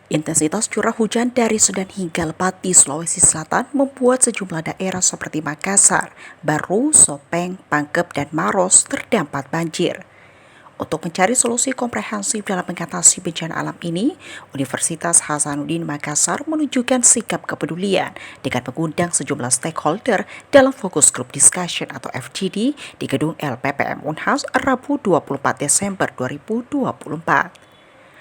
Intensitas curah hujan dari sedang hingga lebat di Sulawesi Selatan membuat sejumlah daerah seperti Makassar, Baru, Sopeng, Pangkep, dan Maros terdampak banjir. Untuk mencari solusi komprehensif dalam mengatasi bencana alam ini, Universitas Hasanuddin Makassar menunjukkan sikap kepedulian dengan mengundang sejumlah stakeholder dalam fokus group discussion atau FGD di gedung LPPM Unhas Rabu 24 Desember 2024.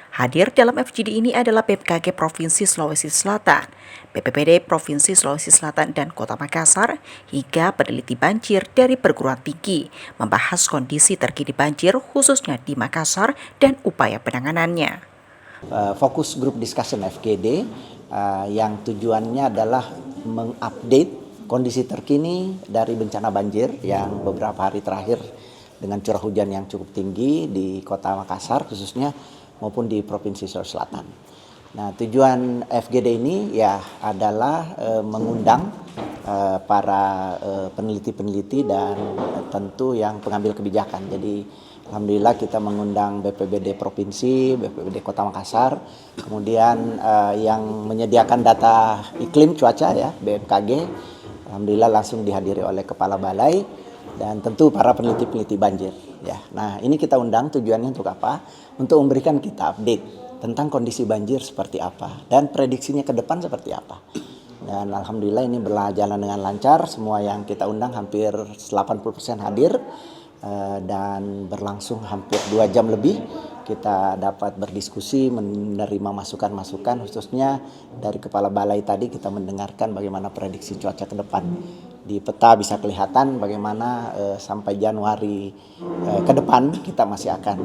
Hadir dalam FGD ini adalah BMKG Provinsi Sulawesi Selatan, BPBD Provinsi Sulawesi Selatan dan Kota Makassar, hingga peneliti banjir dari perguruan tinggi, membahas kondisi terkini banjir khususnya di Makassar dan upaya penanganannya. Fokus Group Discussion FGD yang tujuannya adalah mengupdate kondisi terkini dari bencana banjir yang beberapa hari terakhir dengan curah hujan yang cukup tinggi di Kota Makassar khususnya maupun di Provinsi Sulawesi Selatan. Nah, tujuan FGD ini ya adalah mengundang para peneliti-peneliti dan tentu yang pengambil kebijakan. Jadi alhamdulillah kita mengundang BPBD Provinsi, BPBD Kota Makassar, kemudian yang menyediakan data iklim cuaca ya BMKG, alhamdulillah langsung dihadiri oleh Kepala Balai dan tentu para peneliti-peneliti banjir. Ya, nah ini kita undang tujuannya untuk apa? Untuk memberikan kita update tentang kondisi banjir seperti apa dan prediksinya ke depan seperti apa. Dan alhamdulillah ini berjalan dengan lancar, semua yang kita undang hampir 80% hadir dan berlangsung hampir 2 jam lebih. Kita dapat berdiskusi, menerima masukan-masukan khususnya dari Kepala Balai tadi kita mendengarkan bagaimana prediksi cuaca ke depan. Di peta bisa kelihatan bagaimana sampai Januari ke depan kita masih akan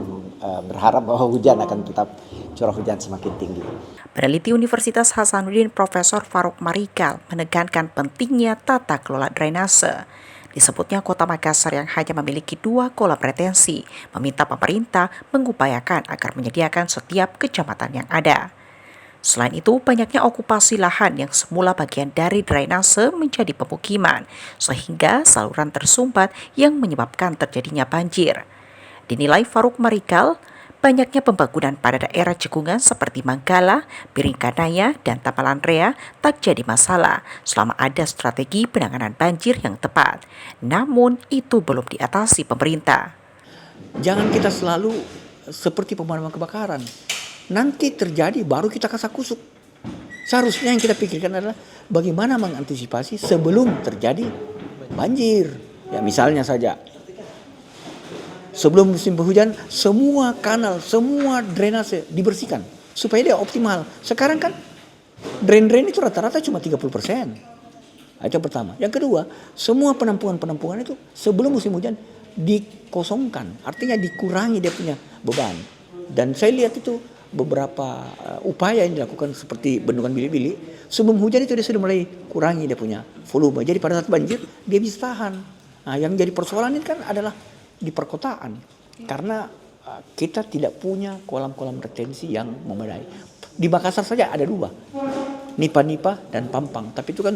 berharap bahwa hujan akan tetap curah hujan semakin tinggi. Peneliti Universitas Hasanuddin Profesor Faruk Marikal menekankan pentingnya tata kelola drainase. Disebutnya Kota Makassar yang hanya memiliki 2 kolam retensi, meminta pemerintah mengupayakan agar menyediakan setiap kecamatan yang ada. Selain itu, banyaknya okupasi lahan yang semula bagian dari drainase menjadi pemukiman, sehingga saluran tersumbat yang menyebabkan terjadinya banjir. Dinilai Faruk Marikal, banyaknya pembangunan pada daerah cekungan seperti Manggala, Biringkanaya, dan Tapalanrea tak jadi masalah selama ada strategi penanganan banjir yang tepat. Namun, itu belum diatasi pemerintah. Jangan kita selalu seperti pemadaman kebakaran. Nanti terjadi baru kita kasakusuk. Seharusnya yang kita pikirkan adalah bagaimana mengantisipasi sebelum terjadi banjir. Ya misalnya saja, sebelum musim penghujan semua kanal, semua drainase dibersihkan supaya dia optimal. Sekarang kan drain-drain itu rata-rata cuma 30%. Itu yang pertama. Yang kedua, semua penampungan itu sebelum musim hujan dikosongkan. Artinya dikurangi dia punya beban. Dan saya lihat itu beberapa upaya yang dilakukan seperti bendungan Bili-Bili, sebelum hujan itu dia sudah mulai kurangi dia punya volume. Jadi pada saat banjir dia bisa tahan. Nah, yang jadi persoalan ini kan adalah di perkotaan. Karena kita tidak punya kolam-kolam retensi yang memadai. Di Makassar saja ada 2, Nipa-Nipa dan Pampang. Tapi itu kan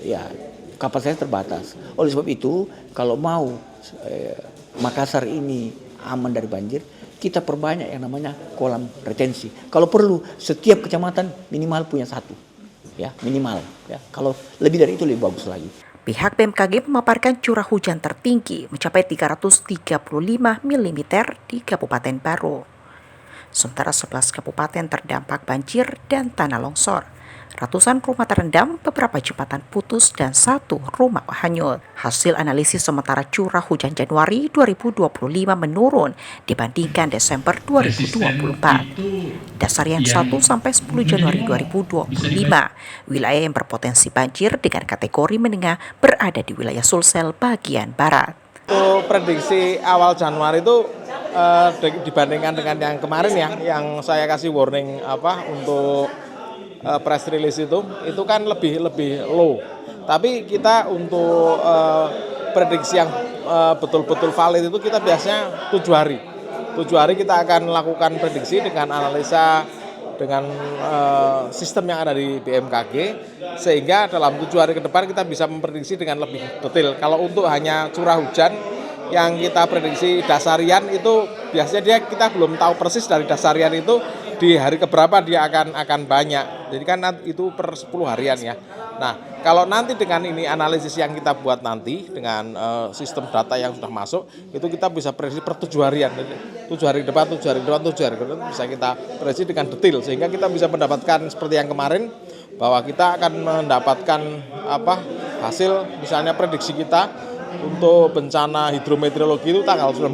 ya kapasitasnya terbatas. Oleh sebab itu kalau mau Makassar ini aman dari banjir, kita perbanyak yang namanya kolam retensi. Kalau perlu setiap kecamatan minimal punya 1, ya minimal. Ya kalau lebih dari itu lebih bagus lagi. Pihak BMKG memaparkan curah hujan tertinggi mencapai 335 mm di Kabupaten Baru. Sementara 11 kabupaten terdampak banjir dan tanah longsor. Ratusan rumah terendam, beberapa jembatan putus, dan 1 rumah hanyut. Hasil analisis sementara curah hujan Januari 2025 menurun dibandingkan Desember 2024. Dasarian 1 sampai 10 Januari 2025, wilayah yang berpotensi banjir dengan kategori menengah berada di wilayah Sulsel bagian barat. Untuk prediksi awal Januari itu dibandingkan dengan yang kemarin ya, yang saya kasih warning untuk press release itu kan lebih low. Tapi kita untuk prediksi yang betul-betul valid itu kita biasanya 7 hari. 7 hari kita akan melakukan prediksi dengan analisa dengan sistem yang ada di BMKG, sehingga dalam 7 hari ke depan kita bisa memprediksi dengan lebih detail. Kalau untuk hanya curah hujan yang kita prediksi dasarian itu biasanya kita belum tahu persis dari dasarian itu di hari keberapa dia akan banyak. Jadi kan itu per 10 harian ya. Nah, kalau nanti dengan ini analisis yang kita buat nanti dengan sistem data yang sudah masuk, itu kita bisa prediksi per 7 harian. 7 hari ke depan, 7 hari ke depan, 7 hari ke depan bisa kita prediksi dengan detail sehingga kita bisa mendapatkan seperti yang kemarin bahwa kita akan mendapatkan hasil misalnya prediksi kita untuk bencana hidrometeorologi itu tanggal 19,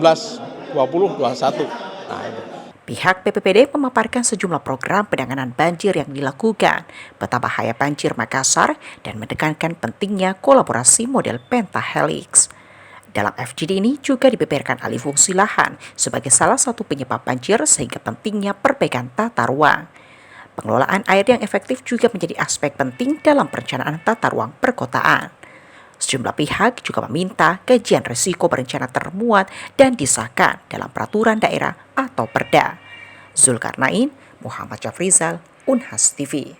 20, 21. Nah, itu. Pihak BPBD memaparkan sejumlah program penanganan banjir yang dilakukan, betapa bahaya banjir Makassar, dan menekankan pentingnya kolaborasi model pentahelix. Dalam FGD ini juga dibeberkan alih fungsi lahan sebagai salah satu penyebab banjir sehingga pentingnya perbaikan tata ruang. Pengelolaan air yang efektif juga menjadi aspek penting dalam perencanaan tata ruang perkotaan. Sejumlah pihak juga meminta kajian risiko berencana termuat dan disahkan dalam peraturan daerah atau Perda. Zulkarnain, Muhammad Syafrizal, Unhas TV.